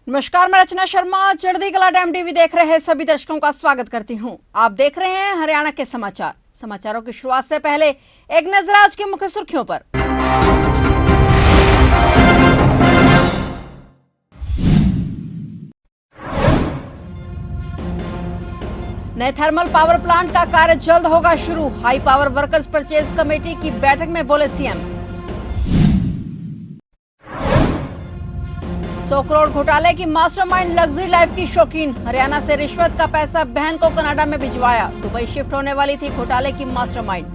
नमस्कार, मैं रचना शर्मा चढ़ती कला टाइम टीवी देख रहे सभी दर्शकों का स्वागत करती हूं। आप देख रहे हैं हरियाणा के समाचार। समाचारों की शुरुआत से पहले एक नजर आज की मुख्य सुर्खियों पर। नए थर्मल पावर प्लांट का कार्य जल्द होगा शुरू। High power workers purchase committee की बैठक में बोले सीएम। 100 करोड़ घोटाले की मास्टरमाइंड लग्जरी लाइफ की शौकीन। हरियाणा से रिश्वत का पैसा बहन को कनाडा में भिजवाया। दुबई शिफ्ट होने वाली थी घोटाले की मास्टरमाइंड।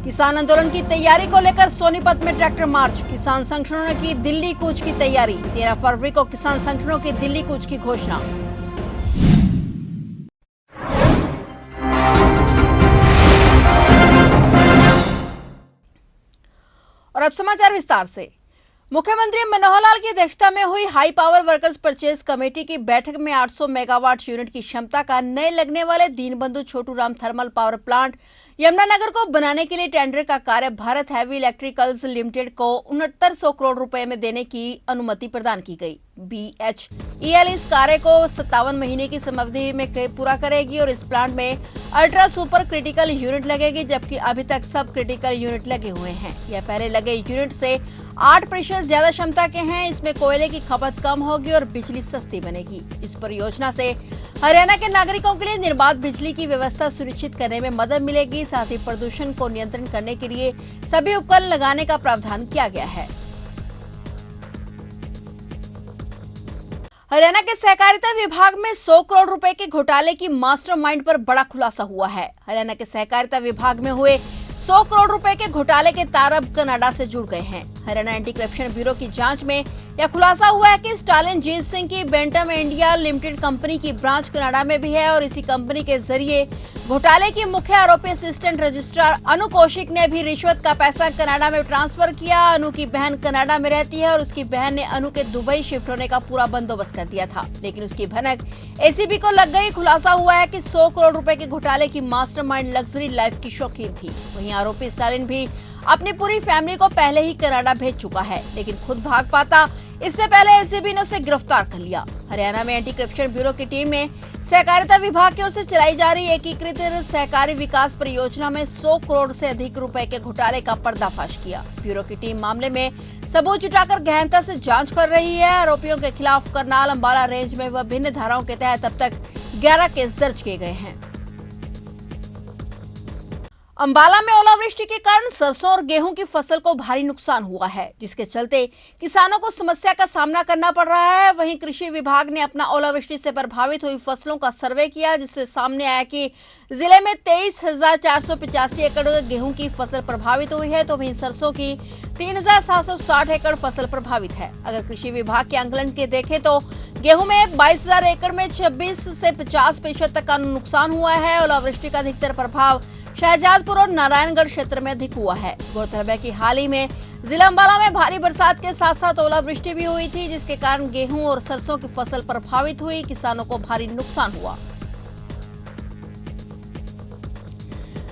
किसान आंदोलन की तैयारी को लेकर सोनीपत में ट्रैक्टर मार्च। किसान संगठनों ने की दिल्ली कूच की तैयारी। 13 फरवरी को किसान संगठनों की दिल्ली कूच की घोषणा। और अब समाचार विस्तार से। मुख्यमंत्री मनोहर लाल की अध्यक्षता में हुई high power workers purchase committee की बैठक में 800 मेगावाट यूनिट की क्षमता का नए लगने वाले Deenbandhu Chhoturam thermal power plant Yamunanagar को बनाने के लिए टेंडर का कार्य भारत हैवी इलेक्ट्रिकल्स लिमिटेड को 6900 करोड़ रुपए में देने की अनुमति प्रदान की गई। BHEL इस कार्य को 57 महीने की समयावधि में पूरा करेगी और इस प्लांट में अल्ट्रा सुपर क्रिटिकल यूनिट लगेगी, जबकि अभी तक सब क्रिटिकल यूनिट लगे हुए हैं। यह पहले लगे यूनिट से 8% ज्यादा क्षमता के हैं। इसमें कोयले की खपत कम होगी और बिजली सस्ती बनेगी। इस परियोजना से हरियाणा के नागरिकों के लिए निर्बाध बिजली की व्यवस्था सुनिश्चित करने में मदद मिलेगी। साथ ही प्रदूषण को नियंत्रण करने के लिए सभी उपकरण लगाने का प्रावधान किया गया है। हरियाणा के सहकारिता विभाग में 100 करोड़ रुपए के घोटाले की मास्टरमाइंड पर बड़ा खुलासा हुआ है। हरियाणा के सहकारिता विभाग में हुए 100 करोड़ रुपए के घोटाले के तार अब कनाडा से जुड़ गए हैं। हरियाणा एंटी करप्शन ब्यूरो की जांच में यह खुलासा हुआ है कि स्टालिन जीत सिंह की बेंटम इंडिया लिमिटेड कंपनी की ब्रांच कनाडा में भी है और इसी कंपनी के जरिए घोटाले की मुख्य आरोपी असिस्टेंट रजिस्ट्रार अनु कौशिक ने भी रिश्वत का पैसा कनाडा में ट्रांसफर किया। अनु की बहन कनाडा में रहती है और उसकी बहन ने अनु के दुबई शिफ्ट होने का पूरा बंदोबस्त कर दिया था, लेकिन उसकी भनक एसीबी को लग गई। खुलासा हुआ है कि 100 करोड़ रुपए के घोटाले की मास्टरमाइंड लग्जरी लाइफ की शौकीन थी। वहीं आरोपी स्टालिन भी अपनी पूरी फैमिली को पहले ही कनाडा भेज चुका है, लेकिन खुद भाग पाता इससे पहले एसीबी ने उसे गिरफ्तार कर लिया। हरियाणा में एंटी करप्शन ब्यूरो की टीम ने सहकारिता विभाग की ओर से चलाई जा रही एकीकृत सहकारी विकास परियोजना में 100 करोड़ से अधिक रुपए के घोटाले का पर्दाफाश किया। ब्यूरो की टीम मामले में सबूत जुटाकर गहनता से जांच कर रही है। आरोपियों के खिलाफ करनाल अंबाला रेंज में विभिन्न धाराओं के तहत अब तक 11 केस दर्ज किए गए हैं। अंबाला में ओलावृष्टि के कारण सरसों और गेहूं की फसल को भारी नुकसान हुआ है, जिसके चलते किसानों को समस्या का सामना करना पड़ रहा है। वहीं कृषि विभाग ने अपना ओलावृष्टि से प्रभावित हुई फसलों का सर्वे किया, जिससे सामने आया कि जिले में 23,485 एकड़ गेहूं की फसल प्रभावित हुई है, तो वहीं सरसों की 3,760 एकड़ फसल प्रभावित है। अगर कृषि विभाग के आंकलन के देखें तो गेहूं में 22,000 एकड़ में 26 से 50% तक का नुकसान हुआ है। ओलावृष्टि का अधिकतर प्रभाव शाहजहांपुर और नारायणगढ़ क्षेत्र में अधिक हुआ है। गौरतलब है कि हाल ही में जिला अंबाला में भारी बरसात के साथ साथ ओलावृष्टि भी हुई थी, जिसके कारण गेहूं और सरसों की फसल प्रभावित हुई। किसानों को भारी नुकसान हुआ।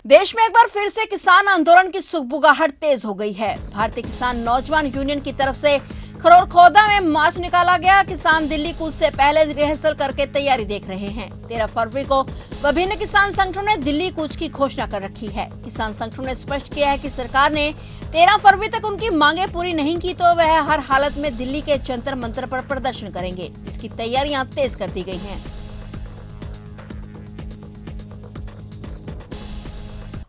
देश में एक बार फिर से किसान आंदोलन की सुगबुगाहट तेज हो गई है। भारतीय किसान नौजवान यूनियन की तरफ से खरोखोदा में मार्च निकाला गया। किसान दिल्ली कूच से पहले रिहर्सल करके तैयारी देख रहे हैं। 13 फरवरी को विभिन्न किसान संगठनों ने दिल्ली कूच की घोषणा कर रखी है। किसान संगठनों ने स्पष्ट किया है कि सरकार ने 13 फरवरी तक उनकी मांगे पूरी नहीं की तो वह हर हालत में दिल्ली के जंतर मंतर पर प्रदर्शन करेंगे। इसकी तैयारियां तेज कर दी गई हैं।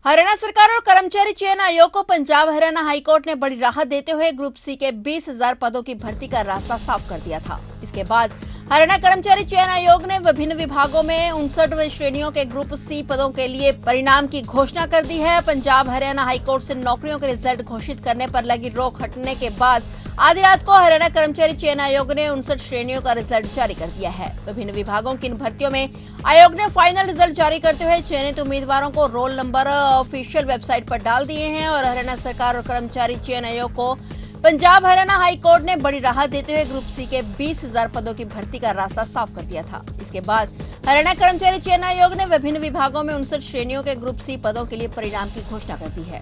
हरियाणा सरकार और कर्मचारी चयन आयोग को पंजाब हरियाणा हाईकोर्ट ने बड़ी राहत देते हुए ग्रुप सी के 20,000 पदों की भर्ती का रास्ता साफ कर दिया था। इसके बाद हरियाणा कर्मचारी चयन आयोग ने विभिन्न विभागों में 59 श्रेणियों के ग्रुप सी पदों के लिए परिणाम की घोषणा कर दी है। पंजाब हरियाणा हाईकोर्ट से नौकरियों के रिजल्ट घोषित करने पर लगी रोक हटने के बाद आधी रात को हरियाणा कर्मचारी चयन आयोग ने 59 श्रेणियों का रिजल्ट जारी कर दिया है। विभिन्न विभागों की इन भर्तियों में आयोग ने फाइनल रिजल्ट जारी करते हुए चयनित उम्मीदवारों को रोल नंबर ऑफिशियल वेबसाइट पर डाल दिए हैं और हरियाणा सरकार और कर्मचारी चयन आयोग को पंजाब हरियाणा हाईकोर्ट ने बड़ी राहत देते हुए ग्रुप सी के 20,000 पदों की भर्ती का रास्ता साफ कर दिया था। इसके बाद हरियाणा कर्मचारी चयन आयोग ने विभिन्न विभागों में 59 श्रेणियों के ग्रुप सी पदों के लिए परिणाम की घोषणा कर दी है।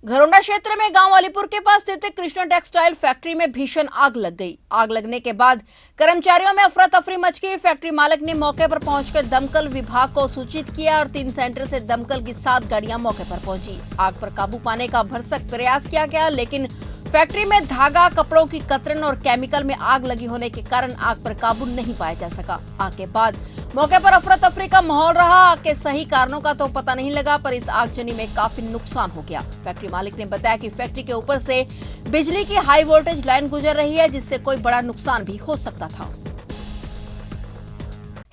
घरोंडा क्षेत्र में गांव अलीपुर के पास स्थित कृष्णा टेक्सटाइल फैक्ट्री में भीषण आग लग गई। आग लगने के बाद कर्मचारियों में अफरा तफरी मच गई। फैक्ट्री मालिक ने मौके पर पहुंचकर दमकल विभाग को सूचित किया और 3 सेंटर से दमकल की 7 गाड़ियां मौके पर पहुंची। आग पर काबू पाने का भरसक प्रयास किया गया, लेकिन फैक्ट्री में धागा, कपड़ों की कतरन और केमिकल में आग लगी होने के कारण आग पर काबू नहीं पाया जा सका। आग के बाद मौके पर अफरा तफरी का माहौल रहा। आग के सही कारणों का तो पता नहीं लगा, पर इस आगजनी में काफी नुकसान हो गया। फैक्ट्री मालिक ने बताया कि फैक्ट्री के ऊपर से बिजली की हाई वोल्टेज लाइन गुजर रही है, जिससे कोई बड़ा नुकसान भी हो सकता था।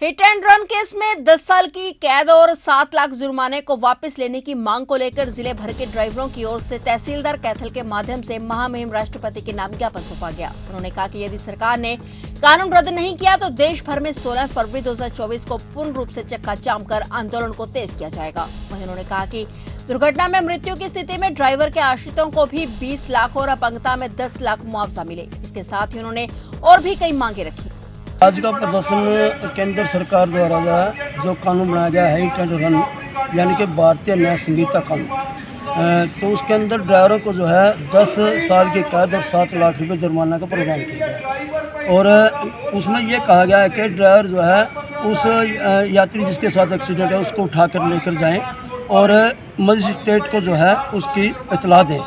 हिट एंड रन केस में 10 साल की कैद और 7 लाख जुर्माने को वापस लेने की मांग को लेकर जिले भर के ड्राइवरों की ओर से तहसीलदार कैथल के माध्यम से महामहिम राष्ट्रपति के नाम ज्ञापन सौंपा गया। उन्होंने कहा कि यदि सरकार ने कानून रद्द नहीं किया तो देश भर में 16 फरवरी 2024 को पूर्ण रूप से चक्का जाम कर आंदोलन को तेज किया जाएगा। वहीं उन्होंने कहा कि दुर्घटना में मृत्यु की स्थिति में ड्राइवर के आश्रितों को भी 20 लाख और अपंगता में 10 लाख मुआवजा मिले। इसके साथ ही उन्होंने और भी कई मांगे रखी। आज का प्रदर्शन केंद्र सरकार द्वारा जो कानून बनाया गया है हिट एंड रन, यानी कि भारतीय न्याय संहिता कानून, तो उसके अंदर ड्राइवरों को जो है 10 साल की कैद और 7 लाख रुपए जुर्माना का प्रावधान किया गया है। और उसमें ये कहा गया है कि ड्राइवर जो है उस यात्री जिसके साथ एक्सीडेंट है उसको उठाकर लेकर जाएं और मजिस्ट्रेट को जो है उसकी इतला दें।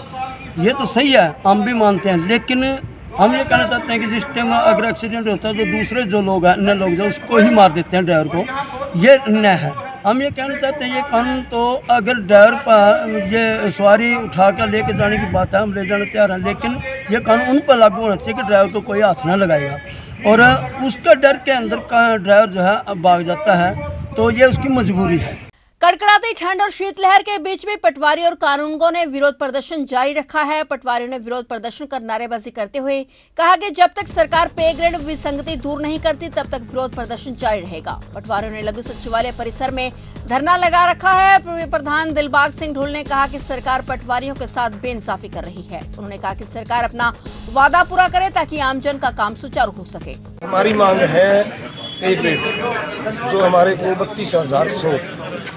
ये तो सही है, हम भी मानते हैं, लेकिन हम ये कहना चाहते हैं कि जिस टाइम अगर एक्सीडेंट होता है तो दूसरे जो लोग हैं, अन्य लोग जो उसको ही मार देते हैं ड्राइवर को, ये अन्याय है। हम ये कहना चाहते हैं ये कानून तो अगर ड्राइवर पर ये सवारी उठा कर लेके जाने की बात है, हम ले जाने तैयार हैं, लेकिन ये कानून उन पर लागू होना चाहिए कि ड्राइवर को कोई हाथ ना लगाएगा और उसका डर के अंदर ड्राइवर जो है भाग जाता है, तो ये उसकी मजबूरी है। कड़कड़ाती ठंड और शीतलहर के बीच भी पटवारी और कानूनगों ने विरोध प्रदर्शन जारी रखा है। पटवारियों ने विरोध प्रदर्शन कर नारेबाजी करते हुए कहा कि जब तक सरकार पे ग्रेड विसंगति दूर नहीं करती तब तक विरोध प्रदर्शन जारी रहेगा। पटवारियों ने लघु सचिवालय परिसर में धरना लगा रखा है। प्रधान दिलबाग सिंह ढुल ने कहा कि सरकार पटवारियों के साथ बेइंसाफी कर रही है। उन्होंने कहा कि सरकार अपना वादा पूरा करे ताकि आमजन का काम सुचारू हो सके। हमारी मांग है पे ग्रेड जो हमारे को 32,100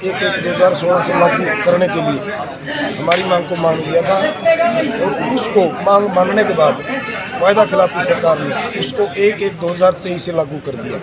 2016 से लागू करने के लिए हमारी मांग को मान लिया था और उसको मांग मानने के बाद वायदा खिलाफी सरकार ने उसको 1/1/2023 से लागू कर दिया।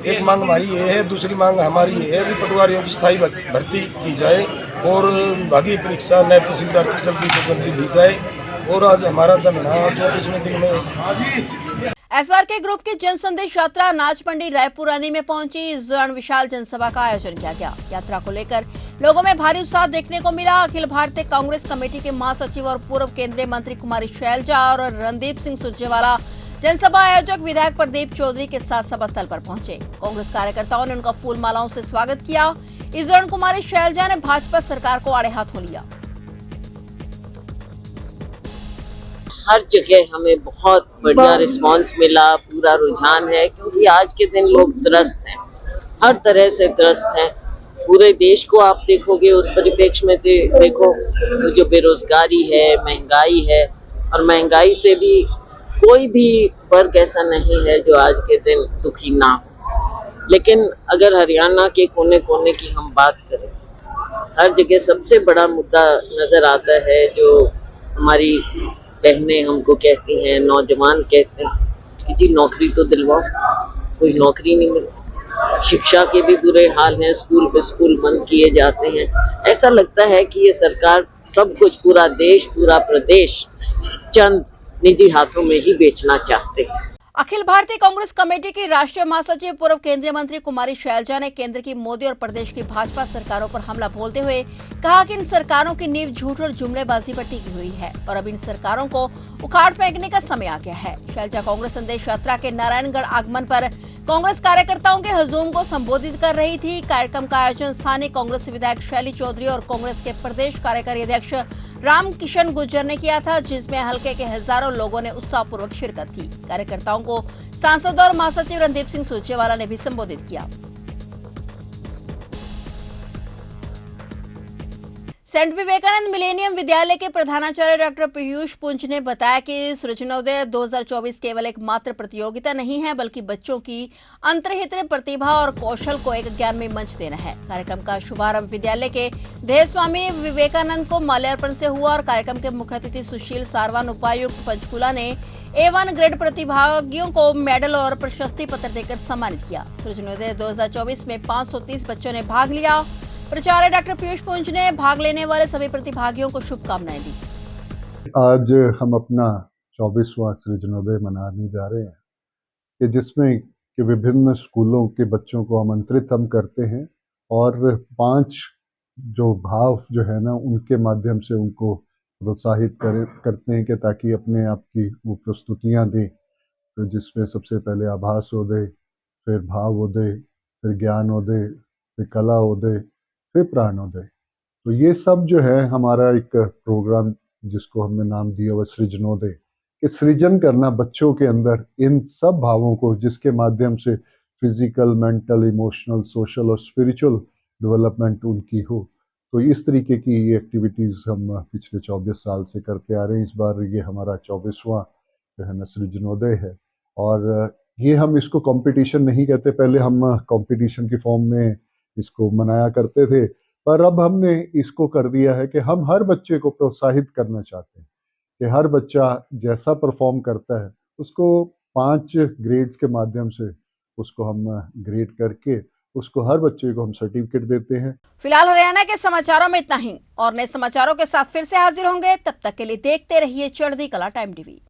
एक मांग हमारी ये है, दूसरी मांग हमारी ये है कि पटवारियों की स्थायी भर्ती की जाए और विभागीय परीक्षा नायब तहसीलदार की जल्दी से जल्दी ली जाए। और आज हमारा धरना 24वें दिन में SRK ग्रुप की जन संदेश यात्रा अनाज मंडी रायपुर रानी में पहुंची। इस दौरान विशाल जनसभा का आयोजन किया गया। यात्रा को लेकर लोगों में भारी उत्साह देखने को मिला। अखिल भारतीय कांग्रेस कमेटी के महासचिव और पूर्व केंद्रीय मंत्री कुमारी शैलजा और रणदीप सिंह सुरजेवाला जनसभा आयोजक विधायक प्रदीप चौधरी के साथ सभा स्थल पर पहुंचे। कांग्रेस कार्यकर्ताओं ने उनका फूल मालाओं से स्वागत किया। इस दौरान कुमारी शैलजा ने भाजपा सरकार को आड़े हाथों लिया। हर जगह हमें बहुत बढ़िया रिस्पांस मिला, पूरा रुझान है, क्योंकि आज के दिन लोग त्रस्त हैं, हर तरह से त्रस्त हैं। पूरे देश को आप देखोगे उस परिप्रेक्ष्य में देखो तो जो बेरोजगारी है, महंगाई है, और महंगाई से भी कोई भी वर्ग ऐसा नहीं है जो आज के दिन दुखी ना हो। लेकिन अगर हरियाणा के कोने कोने की हम बात करें, हर जगह सबसे बड़ा मुद्दा नजर आता है जो हमारी बहनें हमको कहती हैं, नौजवान कहते हैं कि जी नौकरी तो दिलवाओ, कोई नौकरी नहीं मिलती। शिक्षा के भी बुरे हाल हैं, स्कूल पे स्कूल बंद किए जाते हैं। ऐसा लगता है कि ये सरकार सब कुछ, पूरा देश, पूरा प्रदेश चंद निजी हाथों में ही बेचना चाहते हैं। अखिल भारतीय कांग्रेस कमेटी की राष्ट्रीय महासचिव पूर्व केंद्रीय मंत्री कुमारी शैलजा ने केंद्र की मोदी और प्रदेश की भाजपा सरकारों पर हमला बोलते हुए कहा कि इन सरकारों की नींव झूठ और जुमलेबाजी पर टिकी हुई है और अब इन सरकारों को उखाड़ फेंकने का समय आ गया है। शैलजा कांग्रेस संदेश यात्रा के नारायणगढ़ आगमन पर कांग्रेस कार्यकर्ताओं के हुजूम को संबोधित कर रही थी। कार्यक्रम का आयोजन स्थानीय कांग्रेस विधायक शैली चौधरी और कांग्रेस के प्रदेश कार्यकारी अध्यक्ष राम किशन गुर्जर ने किया था, जिसमें हलके के हजारों लोगों ने उत्साहपूर्वक शिरकत की। कार्यकर्ताओं को सांसद और महासचिव रणदीप सिंह सुरजेवाला ने भी संबोधित किया। सेंट विवेकानंद मिलेनियम विद्यालय के प्रधानाचार्य डॉक्टर पीयूष पुंज ने बताया कि सृजनोदय 2024 केवल एक मात्र प्रतियोगिता नहीं है, बल्कि बच्चों की अंतर्निहित प्रतिभा और कौशल को एक ज्ञानमय मंच देना है। कार्यक्रम का शुभारंभ विद्यालय के ध्येय स्वामी विवेकानंद को माल्यार्पण से हुआ और कार्यक्रम के मुख्य अतिथि सुशील सारवान उपायुक्त पंचकूला ने A1 ग्रेड प्रतिभागियों को मेडल और प्रशस्ति पत्र देकर सम्मानित किया। सृजनोदय 2024 में 530 बच्चों ने भाग लिया। प्राचार्य डॉक्टर पीयूष पुंज ने भाग लेने वाले सभी प्रतिभागियों को शुभकामनाएं दी। आज हम अपना 24वां सृजनोदय मनाने जा रहे हैं कि जिसमें कि विभिन्न स्कूलों के बच्चों को आमंत्रित हम करते हैं और 5 जो भाव जो है ना उनके माध्यम से उनको प्रोत्साहित करते हैं कि ताकि अपने आप की वो प्रस्तुतियाँ दें। तो जिसमें सबसे पहले आभासोदय, फिर भावोदय, फिर ज्ञानोदय, फिर कलाओदय, फिर प्राणोदय। तो ये सब जो है हमारा एक प्रोग्राम जिसको हमने नाम दिया हुआ सृजनोदय, कि सृजन करना बच्चों के अंदर इन सब भावों को जिसके माध्यम से फिजिकल, मेंटल, इमोशनल, सोशल और स्पिरिचुअल डेवलपमेंट उनकी हो। तो इस तरीके की ये एक्टिविटीज़ हम पिछले 24 साल से करते आ रहे हैं। इस बार ये हमारा 24वां जो है ना सृजनोदय है और ये हम इसको कंपटीशन नहीं कहते। पहले हम कंपटीशन के फॉर्म में इसको मनाया करते थे, पर अब हमने इसको कर दिया है कि हम हर बच्चे को प्रोत्साहित करना चाहते हैं कि हर बच्चा जैसा परफॉर्म करता है उसको 5 ग्रेड्स के माध्यम से उसको हम ग्रेड करके उसको हर बच्चे को हम सर्टिफिकेट देते हैं। फिलहाल हरियाणा के समाचारों में इतना ही और नए समाचारों के साथ फिर से हाजिर होंगे। तब तक के लिए देखते रहिए चढ़ती कला टाइम टीवी।